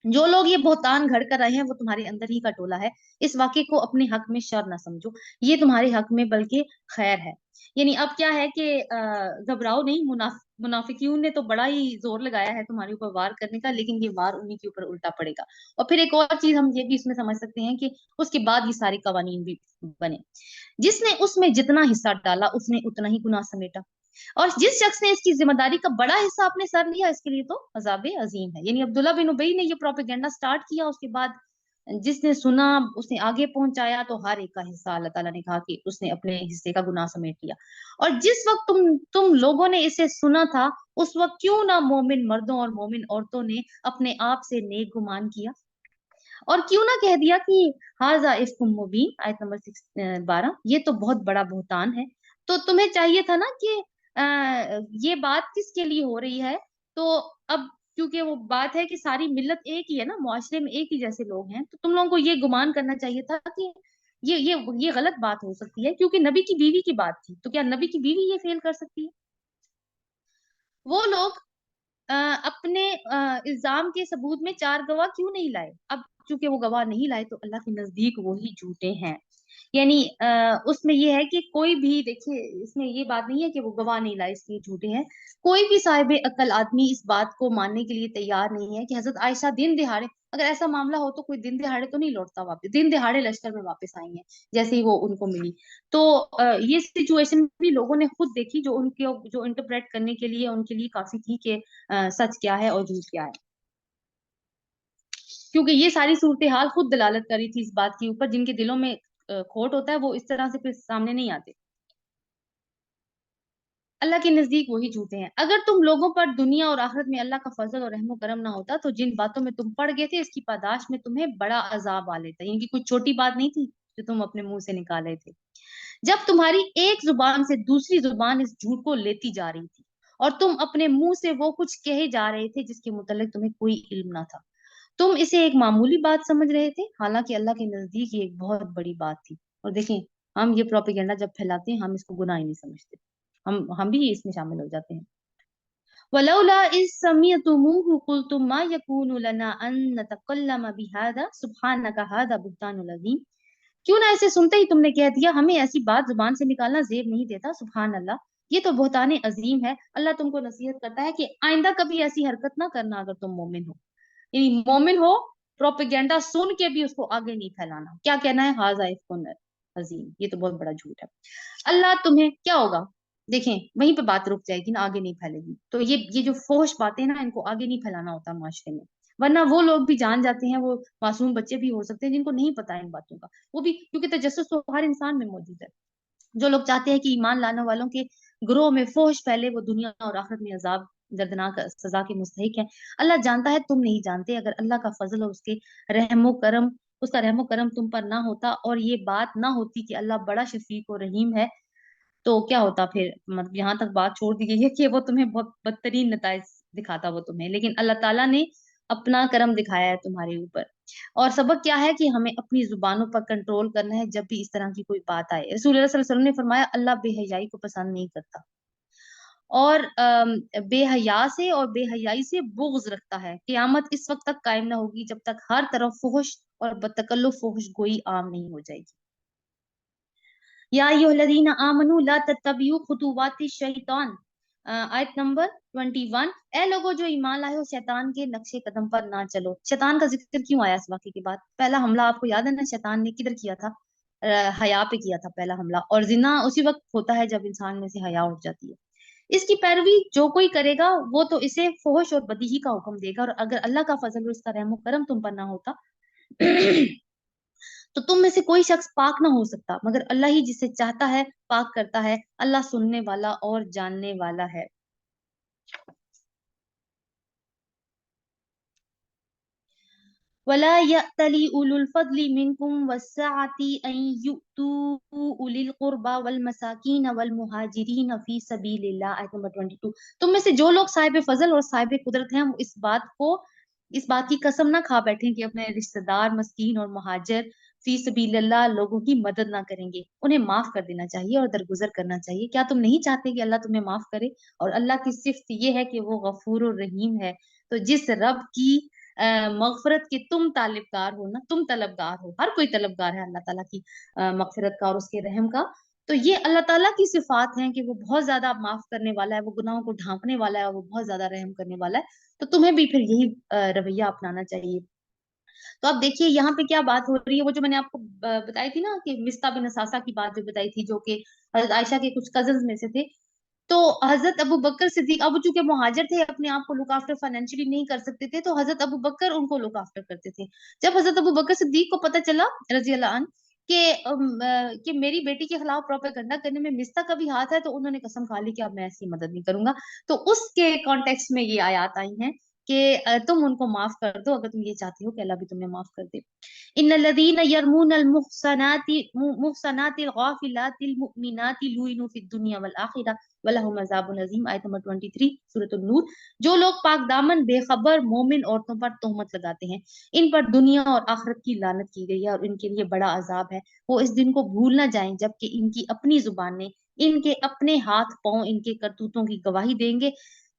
जो लोग ये बहुतान घड़ कर रहे हैं वो तुम्हारे अंदर ही का टोला है। इस वाक्य को अपने हक में शर ना समझो, ये तुम्हारे हक में बल्कि खैर है। यानी अब क्या है कि घबराओ नहीं। मुनाफिकीन ने तो बड़ा ही जोर लगाया है तुम्हारे ऊपर वार करने का, लेकिन ये वार उन्हीं के ऊपर उल्टा पड़ेगा। और फिर एक और चीज हम ये भी इसमें समझ सकते हैं कि उसके बाद ये सारे कवानीन भी बने। जिसने उसमें जितना हिस्सा डाला उसने उतना ही गुनाह समेटा, और जिस शख्स ने इसकी जिम्मेदारी का बड़ा हिस्सा अपने सर लिया इसके लिए तो अजाब अजीम है। यानी अब्दुल्ला बिन उबई ने ये प्रोपेगेंडा स्टार्ट किया, उसके बाद जिसने सुना उसने आगे पहुंचाया, तो हर एक का हिस्सा अल्लाह ताला ने कहा कि उसने अपने हिस्से का गुनाह समेट लिया। और जिस वक्त तुम लोगों ने इसे सुना था, उस वक्त क्यों ना मोमिन मर्दों और मोमिन औरतों ने अपने आप से नेक गुमान किया, और क्यों ना कह दिया कि हाजा इफ्कुम मुबीन, आयत नंबर 12, ये तो बहुत बड़ा बुहतान है। तो तुम्हें चाहिए था ना कि ये बात किसके लिए हो रही है। तो अब क्योंकि वो बात है कि सारी मिल्लत एक ही है ना, मुआशरे में एक ही जैसे लोग हैं, तो तुम लोगों को ये गुमान करना चाहिए था कि ये गलत बात हो सकती है, क्योंकि नबी की बीवी की बात थी। तो क्या नबी की बीवी ये फेल कर सकती है? वो लोग अपने इल्जाम के सबूत में चार गवाह क्यों नहीं लाए? अब चूंकि वो गवाह नहीं लाए तो अल्लाह के नजदीक वो ही झूठे हैं। यानी उसमें ये है कि कोई भी, देखिए इसमें ये बात नहीं है कि वो गवाह नहीं लाए इसलिए झूठे हैं। कोई भी साहिब अक्ल आदमी इस बात को मानने के लिए तैयार नहीं है कि हजरत आयशा दिन दिहाड़े, अगर ऐसा मामला हो तो कोई दिन दिहाड़े तो नहीं लौटता वापस, दिन दिहाड़े लश्कर में वापस आई है जैसे ही वो उनको मिली। तो ये सिचुएशन भी लोगों ने खुद देखी, जो उनके जो इंटरप्रेट करने के लिए उनके लिए काफी थी कि सच क्या है और झूठ क्या है, क्योंकि ये सारी सूरत हाल खुद दलालत करी थी इस बात के ऊपर। जिनके दिलों में खोट होता है वो इस तरह से फिर सामने नहीं आते। अल्लाह के नजदीक वही झूठे हैं। अगर तुम लोगों पर दुनिया और आखिरत में अल्लाह का फजल और रहमो करम ना होता तो जिन बातों में तुम पड़ गए थे इसकी पादाश में तुम्हें बड़ा अजाब आ लेता। इनकी कोई छोटी बात नहीं थी जो तुम अपने मुंह से निकाले थे। जब तुम्हारी एक जुबान से दूसरी जुबान इस झूठ को लेती जा रही थी, और तुम अपने मुंह से वो कुछ कहे जा रहे थे जिसके मुतल्लिक तुम्हें कोई इल्म ना था। तुम इसे एक मामूली बात समझ रहे थे, हालांकि अल्लाह के नजदीक ये एक बहुत बड़ी बात थी। और देखें, हम ये प्रोपेगेंडा जब फैलाते हैं हम इसको गुनाह ही नहीं समझते, हम भी इसमें शामिल हो जाते हैं। वलौला इस समिअतुमूहु कुल्तुम मा यकूनु लना अन नतकल्लम बिहादा सुब्हानका हादा बुहतानुल अज़ीम। क्यों ना ऐसे सुनते ही तुमने कह दिया, हमें ऐसी बात जुबान से निकालना जेब नहीं देता, सुभान अल्लाह, ये तो बहुतान अजीम है। अल्लाह तुमको नसीहत करता है कि आइंदा कभी ऐसी हरकत ना करना अगर तुम मोमिन हो। यानी मोमिन हो, प्रोपेगेंडा सुन के भी उसको आगे नहीं फैलाना। क्या कहना है, हाजा इफ्कुन अजीम, ये तो बहुत बड़ा झूठ है। अल्लाह तुम्हें क्या होगा, देखें वहीं पे बात रुक जाएगी ना, आगे नहीं फैलेगी। तो ये जो फोश बातें ना, इनको आगे नहीं फैलाना होता माशरे में, वरना वो लोग भी जान जाते हैं, वो मासूम बच्चे भी हो सकते हैं जिनको नहीं पता इन बातों का। वो भी क्योंकि तजस्सुस तो हर इंसान में मौजूद है। जो लोग चाहते हैं कि ईमान लाने वालों के ग्रोह में फोश फैले, वो दुनिया और आखिरत में अजाब दर्दनाक सजा के मुस्तहिक है। अल्लाह जानता है, तुम नहीं जानते। अगर अल्लाह का फजल और उसके रहमो करम उसका रहमो करम तुम पर ना होता, और ये बात ना होती कि अल्लाह बड़ा शफीक और रहीम है, तो क्या होता फिर? मतलब यहाँ तक बात छोड़ दी गई है कि वो तुम्हें बहुत बदतरीन नताइज दिखाता वो तुम्हें, लेकिन अल्लाह ताला ने अपना करम दिखाया है तुम्हारे ऊपर। और सबक क्या है कि हमें अपनी जुबानों पर कंट्रोल करना है जब भी इस तरह की कोई बात आए। रसूल अल्लाह सल्लल्लाहु अलैहि वसल्लम ने फरमाया, अल्लाह बेहयाई को पसंद नहीं करता, और बेहया से और बेहयाई से बुग़्ज़ रखता है। क़यामत इस वक्त तक कायम ना होगी जब तक हर तरफ फुहश और बतकल्लुफ़ फुहश गोई आम नहीं हो जाएगी। या अय्युहल्लज़ीना आमनू ला तत्तबिउ खुतुवाति शैतान, आयत नंबर 21। ए लोगो जो ईमान लाए हो, शैतान के नक्शे कदम पर ना चलो। शैतान का जिक्र क्यों आया इस वाक़े के बाद? पहला हमला आपको याद है ना, शैतान ने किधर किया था? हया पे किया था पहला हमला। और जिना उसी वक्त होता है जब इंसान में से हया उठ जाती है। इसकी पैरवी जो कोई करेगा वो तो इसे फहश और बदीही का हुक्म देगा। और अगर अल्लाह का फजल और उसका रहम करम तुम पर ना होता तो तुम में से कोई शख्स पाक ना हो सकता, मगर अल्लाह ही जिसे चाहता है पाक करता है। अल्लाह सुनने वाला और जानने वाला है। वला यअतली उलुल फद्ली मिनकुम वस्सअति अन युतू उलिल कुर्बा वल मसाकीन वल मुहाजिरीन फी सबीलिल्लाह, आयत नंबर 22। तुम में से जो लोग साहिब फजल और साहिब कुदरत हैं, वो इस बात की कसम ना खा बैठे कि अपने रिश्तेदार मस्कीन और मुहाजिर फी सबीलिल्लाह लोगों की मदद ना करेंगे। उन्हें माफ कर देना चाहिए और दरगुजर करना चाहिए। क्या तुम नहीं चाहते कि अल्लाह तुम्हें माफ करे? और अल्लाह की सिफ्त ये है कि वो गफूर और रहीम है। तो जिस रब की मगफरत के तुम तालिबगार हो ना, तुम तलबगार हो, हर कोई तलबगार है अल्लाह ताला की मगफरत का और उसके रहम का। तो ये अल्लाह ताला की सिफात हैं कि वो बहुत ज्यादा माफ करने वाला है, वो गुनाहों को ढांपने वाला है, और वो बहुत ज्यादा रहम करने वाला है। तो तुम्हें भी फिर यही रवैया अपनाना चाहिए। तो अब देखिए यहाँ पे क्या बात हो रही है, वो जो मैंने आपको बताई थी ना कि मिस्ता बिन असासा की बात जो बताई थी, जो कि हजरत आयशा के कुछ कजन में से थे। तो हजरत अबू बकर सिद्दीक, अब चूंकि मुहाजिर थे, अपने आप को लुक आफ्टर फाइनेंशियली नहीं कर सकते थे, तो हजरत अबू बकर उनको लुक आफ्टर करते थे। जब हजरत अबू बकर सिद्दीक को पता चला रजी अल्लाह अन कि मेरी बेटी के खिलाफ प्रोपेगेंडा करने में मिस्ता का भी हाथ है, तो उन्होंने कसम खा ली कि अब मैं ऐसी मदद नहीं करूंगा। तो उसके कॉन्टेक्स्ट में ये आयत आई हैं कि तुम उनको माफ कर दो, अगर तुम ये चाहते हो कि अल्लाह भी तुम्हें माफ कर दे। इन्नल्लज़ीना यरमूनल मुहसनातिल गाफिलातिल मुमिनाति लुइनु फिद दुनिया वल आखिरह वलहुम अज़ाबुन अज़ीम। आयत नंबर 23 सूरह नूर। जो लोग पाक दामन बेखबर मोमिन औरतों पर तोहमत लगाते हैं, इन पर दुनिया और आखिरत की लानत की गई है और इनके लिए बड़ा अजाब है। वो इस दिन को भूल ना जाएं जबकि इनकी अपनी जुबानें, इनके अपने हाथ पांव इनके करतूतों की गवाही देंगे।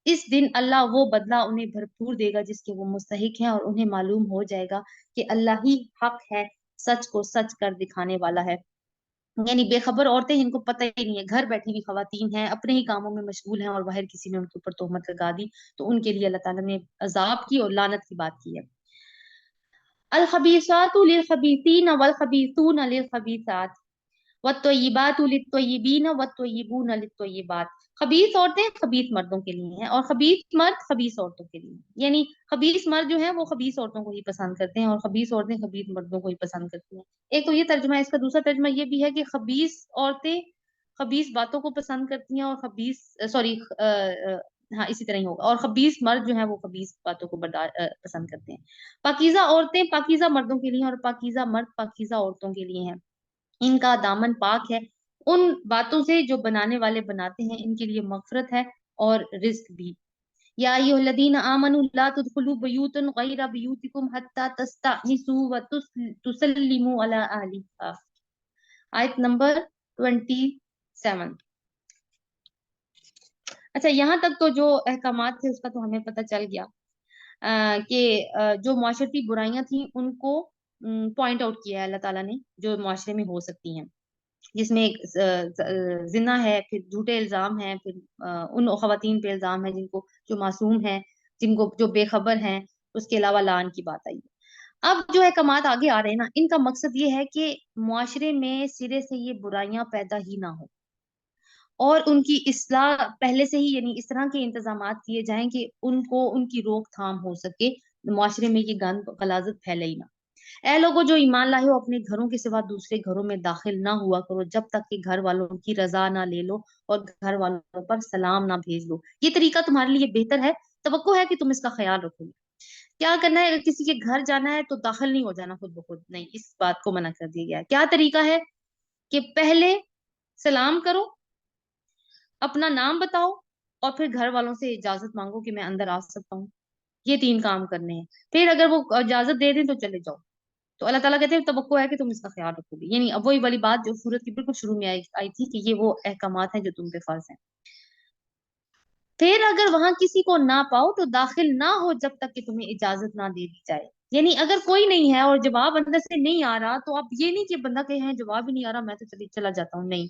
इस दिन अल्लाह वो बदला उन्हें भरपूर देगा जिसके वो मुस्तहिक हैं, और उन्हें मालूम हो जाएगा कि अल्लाह ही हक है, सच को सच कर दिखाने वाला है। यानी बेखबर औरतें, इनको पता ही नहीं है, घर बैठी हुई खवातीन हैं, अपने ही कामों में मशगूल हैं, और बाहर किसी ने उनके ऊपर तोहमत लगा दी, तो उनके लिए अल्लाह ताला ने अजाब की और लानत की बात की है। अल खबीसातु लिल खबीसीन वल खबीसून लिल खबीसात वत्तय्यिबातु लित्तय्यिबीन वत्तय्यिबून लित्तय्यिबात। खबीस औरतें खबीस मर्दों के लिए हैं, और खबीस मर्द खबीस औरतों के लिए हैं। यानी खबीस मर्द जो है वो खबीस औरतों को ही पसंद करते हैं, और खबीस औरतें खबीस मर्दों को ही पसंद करती हैं। एक तो ये तर्जुमा है, इसका दूसरा तर्जुमा ये भी है कि खबीस औरतें खबीस बातों को पसंद करती हैं, और खबीस सॉरी हाँ इसी तरह ही होगा, और खबीस मर्द जो है वो खबीस बातों को पसंद करते हैं। पाकीज़ा औरतें पाकीज़ा मर्दों के लिए, और पाकीज़ा मर्द पाकीज़ा औरतों के लिए हैं। इनका दामन पाक है उन बातों से जो बनाने वाले बनाते हैं, इनके लिए मगफरत है और रिस्क भी। या अय्युहल्लज़ीना आमनू ला तुदखुलू बुयूतन गैरा बुयूतिकुम हत्ता तस्तअनिसू व तुसल्लिमू अला अहलिहा। आयत नंबर 27। अच्छा, यहाँ तक तो जो अहकामात थे उसका तो हमें पता चल गया कि जो माशरती बुराइयां थी उनको पॉइंट आउट किया है अल्लाह ताला ने, जो माशरे में हो सकती हैं, जिसमें एक जिना है, फिर झूठे इल्जाम है, फिर उन खवातीन पे इल्जाम है जिनको जो मासूम है, जिनको जो बेखबर हैं, उसके अलावा लान की बात आई है। अब जो है कमात आगे आ रहे हैं ना, इनका मकसद ये है कि मुआशरे में सिरे से ये बुराइयां पैदा ही ना हो, और उनकी इस्लाह पहले से ही, यानी इस तरह के इंतजामात किए जाएं कि उनको उनकी रोकथाम हो सके, मुआशरे में ये गंद गलाजत फैले ही ना। ऐ लोगों जो ईमान लाए हो, अपने घरों के सिवा दूसरे घरों में दाखिल ना हुआ करो जब तक कि घर वालों की रजा ना ले लो और घर वालों पर सलाम ना भेज लो। ये तरीका तुम्हारे लिए बेहतर है, तवक्को है कि तुम इसका ख्याल रखोगे। क्या करना है, अगर किसी के घर जाना है तो दाखिल नहीं हो जाना खुद ब खुद, नहीं, इस बात को मना कर दिया गया है। क्या तरीका है कि पहले सलाम करो, अपना नाम बताओ, और फिर घर वालों से इजाजत मांगो कि मैं अंदर आ सकता हूँ। ये 3 काम करने हैं। फिर अगर वो इजाजत दे दें तो चले जाओ। तो अल्लाह ताला कहते हैं तवक्को है कि तुम इसका ख्याल रखोगे, यानी अब वही वाली बात जो सूरत की बिल्कुल शुरू में आई थी कि ये वो अहकामात हैं जो तुम पे फर्ज हैं। फिर अगर वहां किसी को ना पाओ तो दाखिल ना हो जब तक कि तुम्हें इजाजत ना दे दी जाए। यानी अगर कोई नहीं है और जवाब अंदर से नहीं आ रहा, तो आप ये नहीं कि बंदा कहे हैं जवाब ही नहीं आ रहा मैं तो चली चला जाता हूँ, नहीं।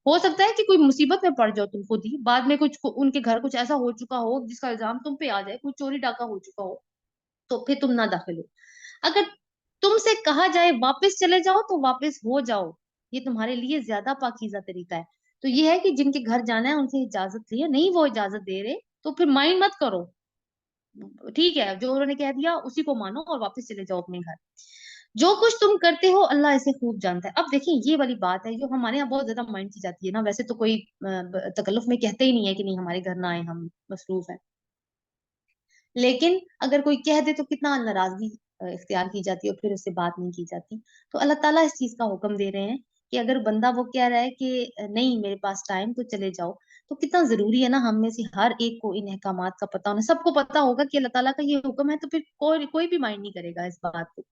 हो सकता है कि कोई मुसीबत में पड़ जाओ तुम खुद ही, बाद में कुछ उनके घर कुछ ऐसा हो चुका हो जिसका इल्जाम तुम पे आ जाए, कोई चोरी डाका हो चुका हो, तो फिर तुम ना दाखिल हो। अगर तुमसे कहा जाए वापस चले जाओ तो वापस हो जाओ, ये तुम्हारे लिए ज्यादा पाकीज़ा तरीका है। तो ये है कि जिनके घर जाना है उनसे इजाजत लिया, नहीं वो इजाजत दे रहे तो फिर माइंड मत करो, ठीक है, जो उन्होंने कह दिया उसी को मानो और वापस चले जाओ अपने घर। जो कुछ तुम करते हो अल्लाह इसे खूब जानता है। अब देखिए ये वाली बात है जो हमारे यहाँ बहुत ज्यादा माइंड की जाती है ना, वैसे तो कोई तकल्लुफ में कहते ही नहीं है कि नहीं हमारे घर ना आए, हम मसरूफ हैं, लेकिन अगर कोई कह दे तो कितना नाराजगी इख्तियार की जाती है और फिर उससे बात नहीं की जाती। तो अल्लाह ताला इस चीज का हुक्म दे रहे हैं कि अगर बंदा वो कह रहा है कि नहीं मेरे पास टाइम तो चले जाओ, तो कितना जरूरी है ना हम में से हर एक को इन अहकामात का पता होना। सबको पता होगा कि अल्लाह ताला का ये हुक्म है, तो फिर कोई कोई भी माइंड नहीं करेगा इस बात को।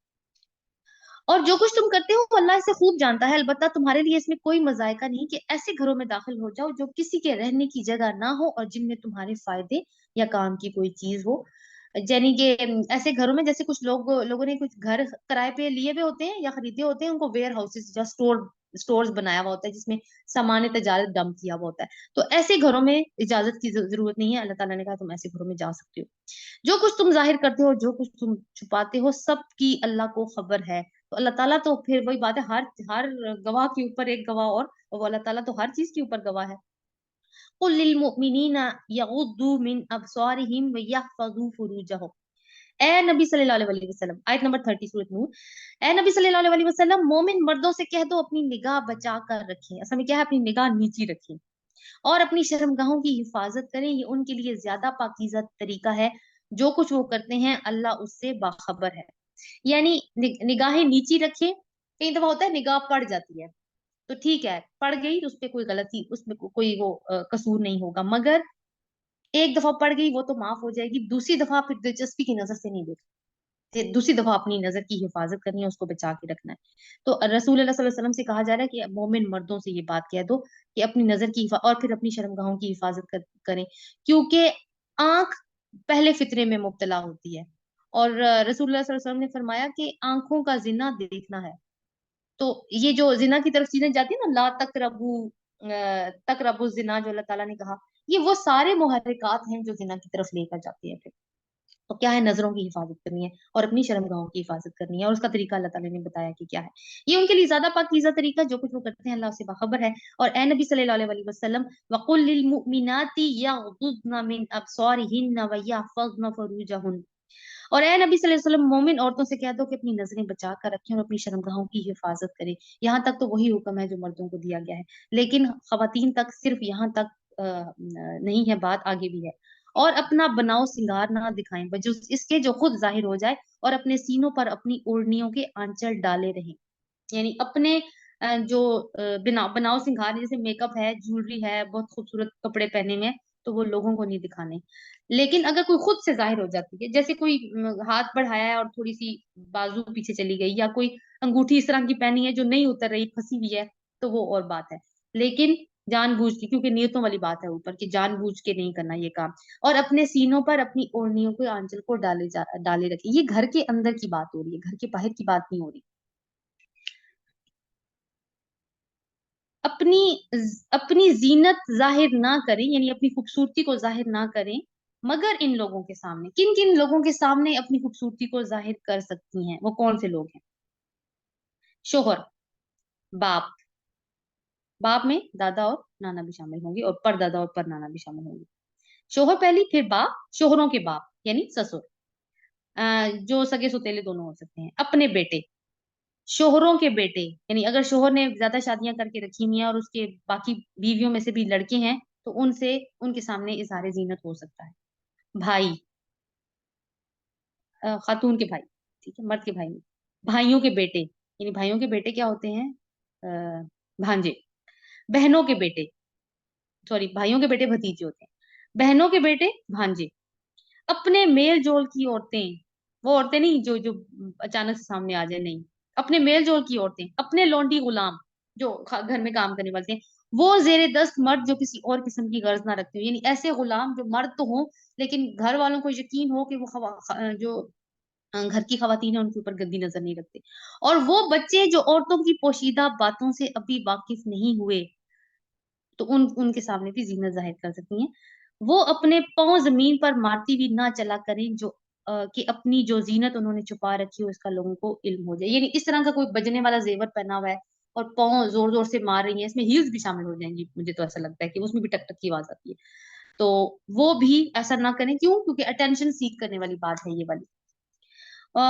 और जो कुछ तुम करते हो अल्लाह इसे खूब जानता है। अलबत्ता तुम्हारे लिए इसमें कोई मजायका नहीं कि ऐसे घरों में दाखिल हो जाओ जो किसी के रहने की जगह ना हो और जिनमें तुम्हारे फायदे या काम की कोई चीज हो। यानी कि ऐसे घरों में जैसे कुछ लोगों ने कुछ घर किराए पे लिए हुए होते हैं या खरीदे होते हैं, उनको वेयर हाउसेस या स्टोर्स बनाया हुआ होता है जिसमें सामान तजारत डंप किया हुआ होता है। तो ऐसे घरों में इजाजत की जरूरत नहीं है। अल्लाह ताला ने कहा तुम ऐसे घरों में जा सकते हो। जो कुछ तुम जाहिर करते हो, जो कुछ तुम छुपाते हो, सब की अल्लाह को खबर है। तो अल्लाह ताला तो फिर वही बात है, हर हर गवाह के ऊपर एक गवाह, और वो अल्लाह ताला तो हर चीज के ऊपर गवाह है। कुल लिल मुमिनीना यगुद्दू मिन अबसारिहिम व यहफज़ू फुरूजहुम। ए नबी सल्लल्लाहु अलैहि वसल्लम, आयत नंबर 30 सूरत नूर। ए नबी सल्लल्लाहु अलैहि वसल्लम, मोमिन मर्दों से कह दो अपनी निगाह बचा कर रखें। असल में क्या है, अपनी निगाह नीची रखें और अपनी शर्मगाहों की हिफाजत करें। ये उनके लिए ज्यादा पाकीज़ा तरीका है। जो कुछ वो करते हैं अल्लाह उससे बाखबर है। यानी निगाहें नीची रखें। कई दफा होता है निगाह पड़ जाती है, तो ठीक है, पड़ गई तो उसपे कोई गलती, उसमें कोई वो कसूर नहीं होगा। मगर एक दफा पड़ गई वो तो माफ हो जाएगी, दूसरी दफा फिर दिलचस्पी की नजर से नहीं देखते, दूसरी दफा अपनी नजर की हिफाजत करनी है, उसको बचा के रखना है। तो रसूल अल्लाह सल्लल्लाहु अलैहि वसल्लम से कहा जा रहा है कि मोमिन मर्दों से ये बात कह दो कि अपनी नजर की और फिर अपनी शर्मगाहों की हिफाजत करें, क्योंकि आंख पहले फितरे में मुब्तला होती है। और रसूल अल्लाह सल्लल्लाहु अलैहि वसल्लम ने फरमाया कि आंखों का जिना देखना है। तो ये जो जिना की तरफ चीजें जाती है ना, ला तकरबू, तकरबू जिना, जो अल्लाह ताला ने कहा, ये वो सारे मुहर्रिकात हैं जो जिना की तरफ लेकर जाते हैं फिर। तो क्या है, नजरों की हिफाजत करनी है और अपनी शर्मगाहों की हिफाजत करनी है, और उसका तरीका अल्लाह ताला ने बताया कि क्या है। ये उनके लिए ज्यादा पाकीज़ा तरीका, जो कुछ वो करते हैं अल्लाह से बाखबर है। और ए नबी सल्लल्लाहु अलैहि वसल्लम, वकुल लिल मुमिनाती यगुद्दन मिन अबसारिहिन व यहफज़न फरूजहन। और ए नबी सल्लल्लाहु अलैहि वसल्लम, मोमिन औरतों से कह दो कि अपनी नजरें बचा कर रखें और अपनी शर्मगाहों की हिफाजत करें। यहाँ तक तो वही हुक्म है जो मर्दों को दिया गया है, लेकिन खवातीन तक सिर्फ यहाँ तक नहीं है, बात आगे भी है। और अपना बनाव सिंगार ना दिखाएं बजुज इसके जो खुद जाहिर हो जाए, और अपने सीनों पर अपनी ओढ़नियों के आंचल डाले रहें। यानी अपने जो बनाव सिंगार है, जैसे मेकअप है, ज्वेलरी है, बहुत खूबसूरत कपड़े पहने में, तो वो लोगों को नहीं दिखाने। लेकिन अगर कोई खुद से जाहिर हो जाती है, जैसे कोई हाथ बढ़ाया है और थोड़ी सी बाजू पीछे चली गई, या कोई अंगूठी इस तरह की पहनी है जो नहीं उतर रही, फंसी हुई है, तो वो और बात है। लेकिन जानबूझ के, क्योंकि नियतों वाली बात है ऊपर की, जानबूझ के नहीं करना ये काम। और अपने सीनों पर अपनी ओढ़नियों के आंचल को डाले रखे। ये घर के अंदर की बात हो रही है, घर के बाहर की बात नहीं हो रही। अपनी अपनी जीनत जाहिर ना करें, यानी अपनी खूबसूरती को जाहिर ना करें, मगर इन लोगों के सामने। किन किन लोगों के सामने अपनी खूबसूरती को जाहिर कर सकती हैं, वो कौन से लोग हैं? शोहर, बाप, बाप में दादा और नाना भी शामिल होंगे, और परदादा और परनाना भी शामिल होंगे। शोहर पहली, फिर बाप, शोहरों के बाप यानी ससुर, जो सगे सुतेले दोनों हो सकते हैं। अपने बेटे, शोहरों के बेटे, यानी अगर शोहर ने ज्यादा शादियां करके रखी हुई हैं और उसके बाकी बीवियों में से भी लड़के हैं, तो उनसे उनके सामने इजहार जीनत हो सकता है। भाई, खातून के भाई, ठीक है, मर्द के भाई नहीं। भाइयों के बेटे, यानी भाइयों के बेटे क्या होते हैं? भांजे। बहनों के बेटे, सॉरी, भाइयों के बेटे भतीजे होते हैं। बहनों के बेटे भांजे। अपने मेल जोल की औरतें, वो औरतें नहीं जो जो अचानक से सामने आ जाए, नहीं। अपने मेल जोल की औरतें, अपने लौंडी गुलाम, जो घर में काम करने वाले हैं। वो जेरे दस्त मर्द जो किसी और किस्म की गर्ज ना रखते हो, यानी ऐसे गुलाम जो मर्द तो हों, लेकिन घर वालों को यकीन हो कि वो जो घर की खवातीन है उनके ऊपर गंदी नजर नहीं रखते। और वो बच्चे जो औरतों की पोशीदा बातों से अभी वाकिफ नहीं हुए, तो उनके सामने भी जीनत जाहिर कर सकती हैं। वो अपने पाँव जमीन पर मारती हुई ना चला करें, जो कि अपनी जो जीनत उन्होंने छुपा रखी हो इसका लोगों को इल्म हो जाए। यानी इस तरह का कोई बजने वाला जेवर पहना हुआ है और पाँव जोर जोर से मार रही है, इसमें हील्स भी शामिल हो जाएंगी, मुझे तो ऐसा लगता है कि उसमें भी टक टक की आवाज आती है। तो वो भी ऐसा ना करें, क्यों? क्योंकि अटेंशन सीख करने वाली बात है ये वाली।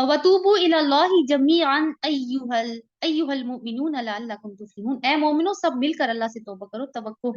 वतूबू इलल्लाहि जमीअन अय्युहल अय्युहल मुमिनून लअल्लकुम तुफ्लिहून। ए मोमिनो, सब मिलकर अल्लाह से तौबा करो, तवक्को